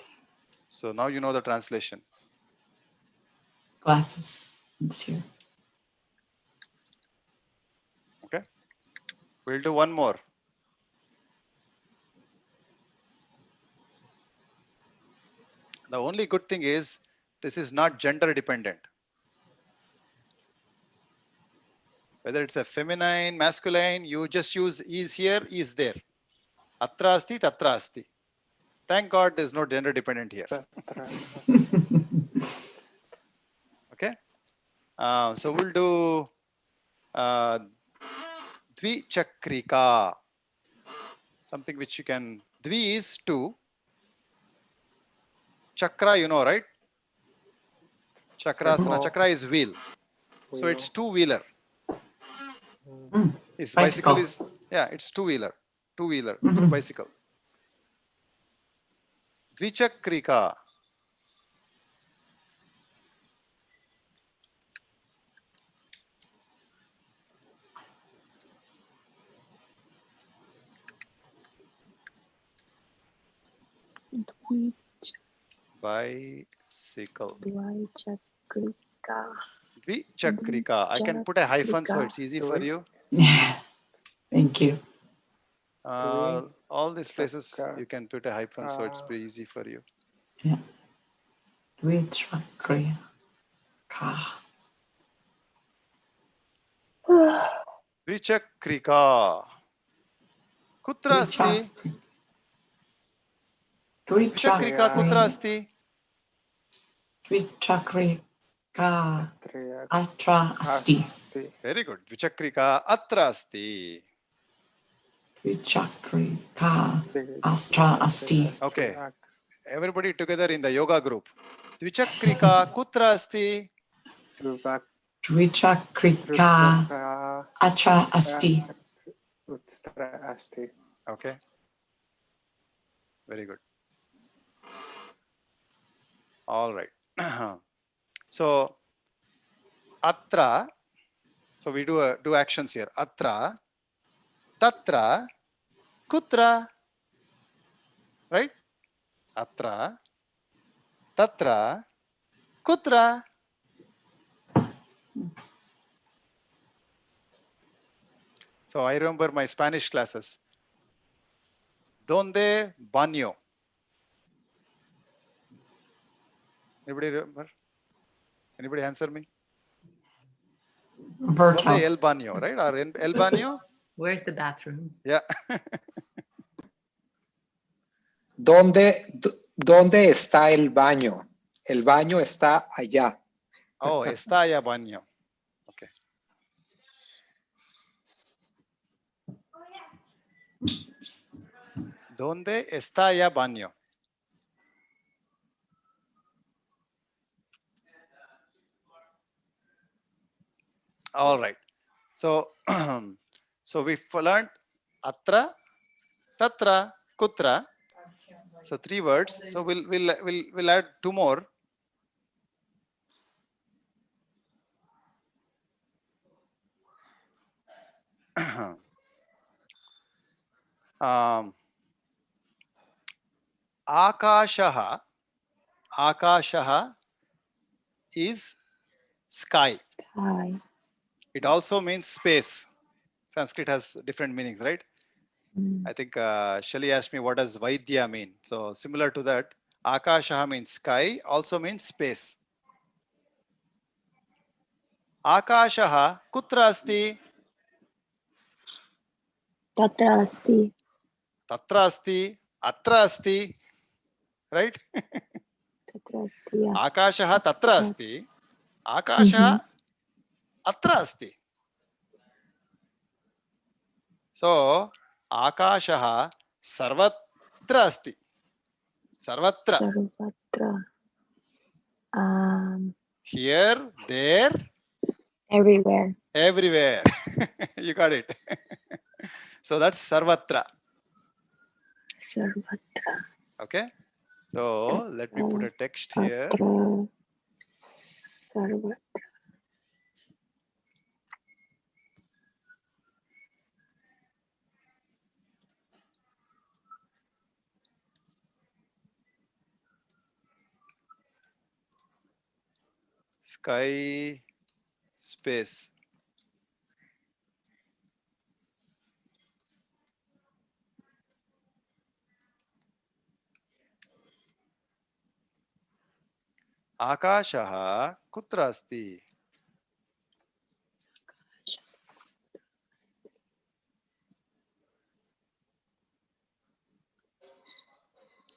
So now you know the translation. Glasses. It's here. Okay. We'll do one more. The only good thing is this is not gender dependent. Whether it's a feminine, masculine, you just use is here, is there. Atra asti, tatra asti. Thank God there's no gender dependent here. Okay. So we'll do dvichakrika. Something which you can, dvi is two. Chakra, you know, right? Chakrasana. Circle. Chakra is wheel. So Wheel. it's two-wheeler. Mm. Is Bicycle. bicycle is, yeah, it's two-wheeler. Two-wheeler. Mhm. Bicycle. Dvichakrika. Bicycle. Dvaichakrika. Dvichakrika. I can put a hyphen so it's easy for you. Thank you. All these places Chakra. you can put a hyphen so it's pretty easy for you. Dvichakriya. Ka. Dvichakrika. Kutra asti? Dvichakrika kutra asti? Dvichakrika. Triya. Atra asti. Very good. Dvichakrika atra asti. Dvichakrika astra asti. Okay. Everybody together in the yoga group. Dvichakrika kutra asti? Dvichakrika atra asti. Okay. Very good. All right. So atra. So we do actions here. Atra, tatra, kutra. Right? Atra, tatra, kutra. So I remember my Spanish classes. Donde baño? Anybody remember? Anybody answer me? Roberto. Donde el baño, right? Or el baño? Where's the bathroom? Yeah. ¿Dónde está el baño? El baño está allá. Oh, está allá baño. Okay. ¿Dónde está allá baño? All right. So, so we learned atra, tatra, kutra. So 3 words. So we'll add 2 more. Akashaha. Akashaha is sky. Sky. It also means space. Sanskrit has different meanings, right? I think Shali asked me what does Vaidya mean. So similar to that, Akashaha means sky, also means space. Akashaha kutra asti? Tatra asti. Tatra asti, atra asti, right? Tatra asti. Akashaha tatra asti, Akashaha atra asti. So Akashaha sarvatra asti. Sarvatra. Sarvatra. Here, there, Everywhere. everywhere. You got it. So that's sarvatra. Sarvatra. Okay. So let me put a text here. Sarvatra. Sky, space. Akashaha kutra asti?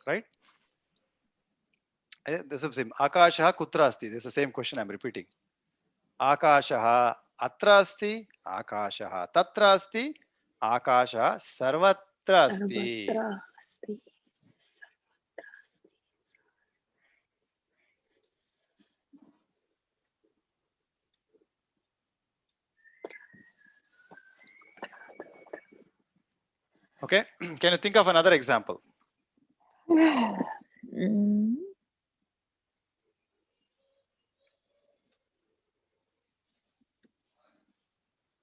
Right? This is the same. Akashaha kutra asti? This is the same question I'm repeating. Akashaha atra asti? Akashaha tatra asti? Akashaha sarvatra asti. Sarvatra asti. Okay, can you think of another example? Mm,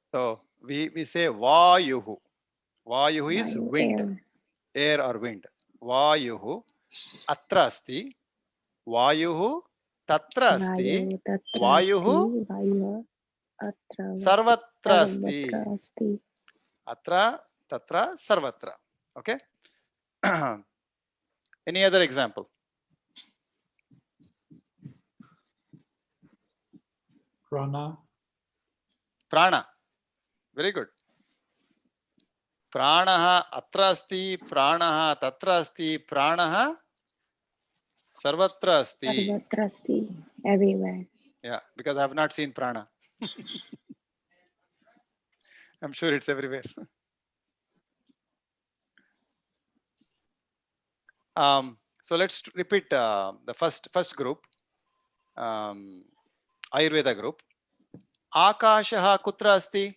So we say Vayuhu. Vayuhu is Vayu, wind, air. air or wind. Vayuhu atra asti. Vayuhu tatra asti. Vayu tatra Vayuhu asti. Vayu atra sarvatra asti. sarvatra asti. Atra tatra sarvatra. Okay. Any other example? Prana. Prana. Very good. Pranaha atra asti, pranaha tatra asti, pranaha sarvatra asti. Sarvatra asti. Everywhere. Yeah, because I have not seen prana. I'm sure it's everywhere. So let's repeat the first group, Ayurveda group. Akashaha kutra asti?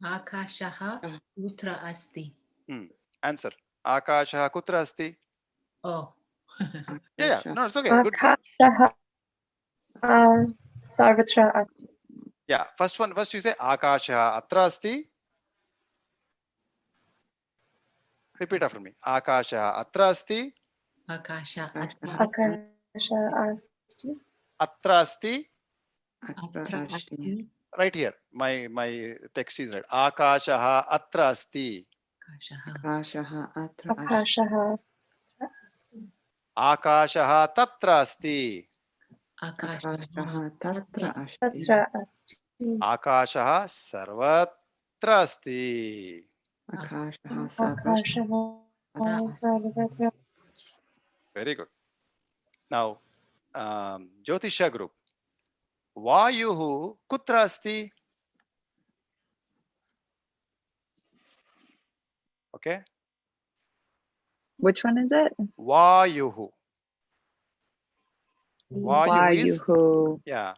Akashaha kutra asti. Answer. Akashaha kutra asti? Oh. Yeah, no, it's okay. Good. Akashaha sarvatra asti. Yeah, first you say Akashaha atra asti. Repeat after me. Akashaha atra asti. Akasha Akasha asti. Atra asti. atra asti. Right here. My text is right. Akashaha atra asti. Akashaha atra asti. Akashaha asti. Akashaha tatra asti. Akashaha tatra asti. Tatra asti. Akashaha sarvatra asti. Akashaha Akashaha sarvatra. Very good. Now, Jyotisha group. Vayuhu kutra asti? Okay. Which one is it? Vayuhu. Vayu is, Vayuhu. yeah.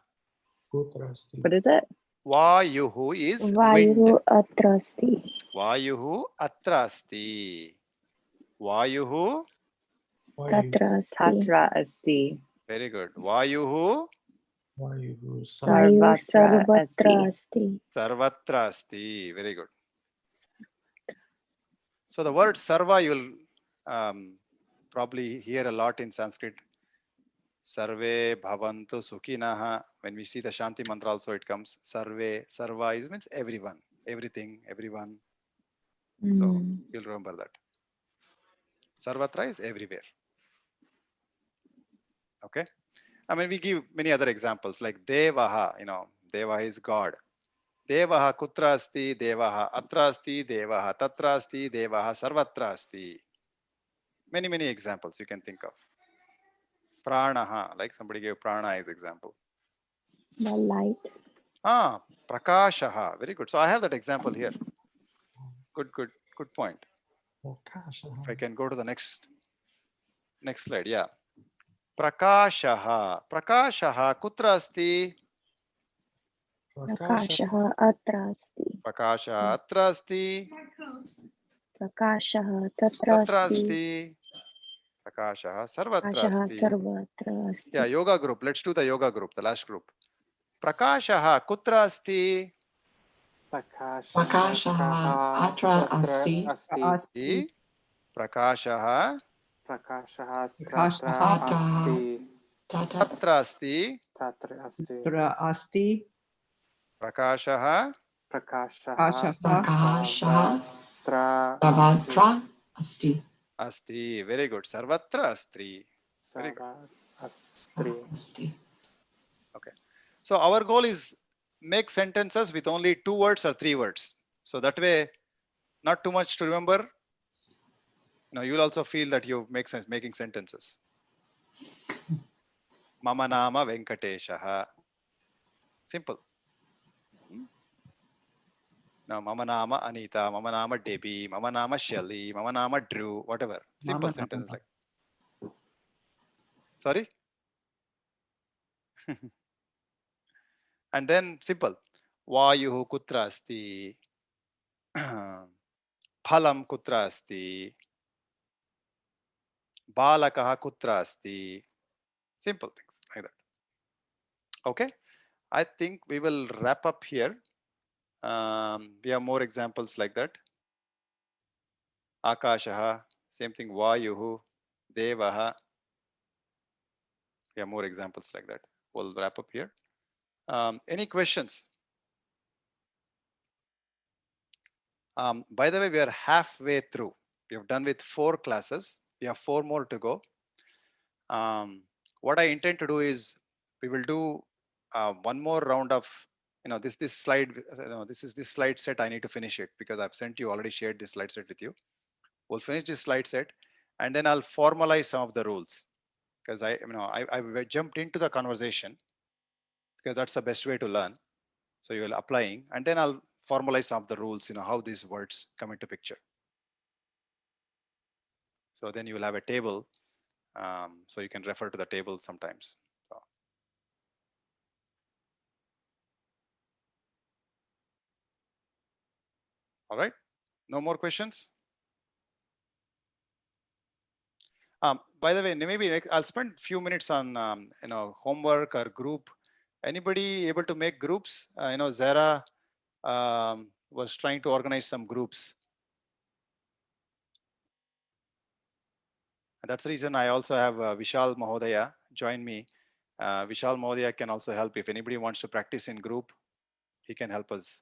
Kutra asti. What is it? Vayuhu is Vayu wind. atra asti. Vayuhu atra asti. Vayuhu. Tatra asti. Tatra asti. Very good. Vayuhu Vayu Vayu Sarvatra sarvatra asti. asti. sarvatra asti. Very good. So the word sarva you'll probably hear a lot in Sanskrit. Sarve bhavantu sukhinaha. When we see the Shanti mantra also it comes. Sarve, sarva is means everyone, everything, everyone. So you'll remember that. Sarvatra is everywhere. Okay. I mean, we give many other examples like Devaha, Devaha is God. Devaha kutra asti, Devaha atra asti, Devaha tatra asti, Devaha sarvatra asti. Many, many examples you can think of. Pranaha, like somebody gave prana as example. The light. Prakashaha. Very good. So I have that example here. Good point. If I can go to the next slide, yeah. Prakashaha. Prakashaha kutra asti? Prakashaha atra asti. Prakasha atra asti. Prakashaha tatra Tatra asti. asti. Prakashaha sarvatra Prakashaha asti. sarvatra asti. Yeah, yoga group. Let's do the yoga group, the last group. Prakashaha kutra asti? Prakashaha atra asti. Asti. Prakashaha Prakashaha Prakashaha tatra asti. tatra asti. Tatra asti. tatra asti. Prakashaha Prakashaha Prakashaha sarvatra sarvatra asti. asti. Very good. Sarvatra asti. Very good. asti. Okay. So our goal is make sentences with only 2 words or 3 words. So that way, not too much to remember. You'll also feel that you make sense making sentences. Mama nama Venkateshaha. Simple. Now, Mama nama Anita, Mama nama Debbie, Mama nama Shelly, Mama nama Drew, whatever. Simple sentences like. Sorry? And then simple. Vayuhu kutra asti. Phalam kutra asti? Balakaha kutra asti? Simple things like that. Okay, I think we will wrap up here. We have more examples like that. Akashaha, same thing. Vayuhu, Devaha. We have more examples like that. We'll wrap up here. Any questions? By the way, we are halfway through. We have done with 4 classes. We have 4 more to go. What I intend to do is we will do one more round of, this slide. This is this slide set. I need to finish it because I've sent you already shared this slide set with you. We'll finish this slide set, and then I'll formalize some of the rules because I jumped into the conversation because that's the best way to learn. So you will applying, and then I'll formalize some of the rules. How these words come into picture. So then you will have a table, so you can refer to the table sometimes. So. All right, no more questions. By the way, maybe I'll spend a few minutes on homework or group. Anybody able to make groups? Zara was trying to organize some groups. And that's the reason I also have Vishal Mahodaya join me. Vishal Mahodaya can also help. If anybody wants to practice in group, he can help us.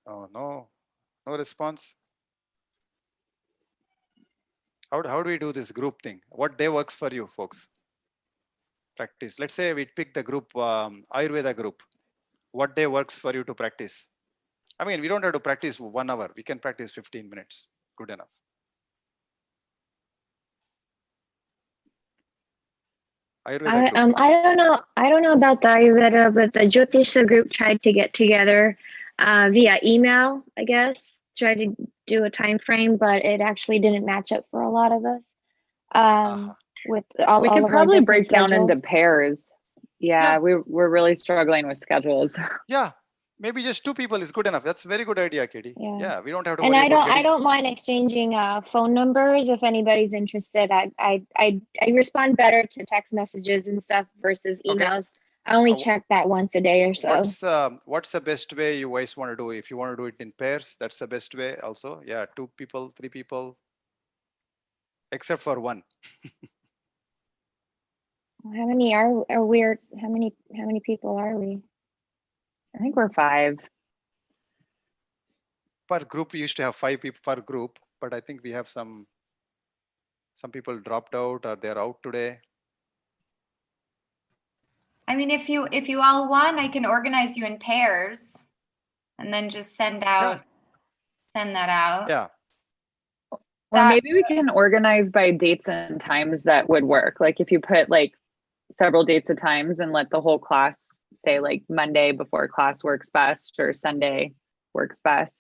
Oh, no response. How do we do this group thing? What day works for you folks? Practice. Let's say we pick the group, Ayurveda group. What day works for you to practice? I mean, we don't have to practice 1 hour. We can practice 15 minutes. Good enough. Ayurveda group. I don't know about the Ayurveda, but the Jyotisha group tried to get together via email, I guess. Tried to do a time frame, but it actually didn't match up for a lot of us. With all, we all could of our probably different break down into schedules. pairs. Yeah, we're really struggling with schedules. Yeah, maybe just 2 people is good enough. That's a very good idea, Katie. Yeah, we don't have to And worry about I getting. don't mind exchanging phone numbers if anybody's interested. I respond better to text messages and stuff versus emails. I only check that once a day or so. What's the best way you guys want to do? If you want to do it in pairs, that's the best way also. Yeah, 2 people, 3 people, except for 1. How many are we? How many people are we? I think we're 5. Per group, we used to have 5 people per group, but I think we have some people dropped out or they're out today. I mean, if you all want, I can organize you in pairs and then just send that out. Yeah. Or maybe we can organize by dates and times that would work. Like if you put like several dates and times and let the whole class say like Monday before class works best or Sunday works best.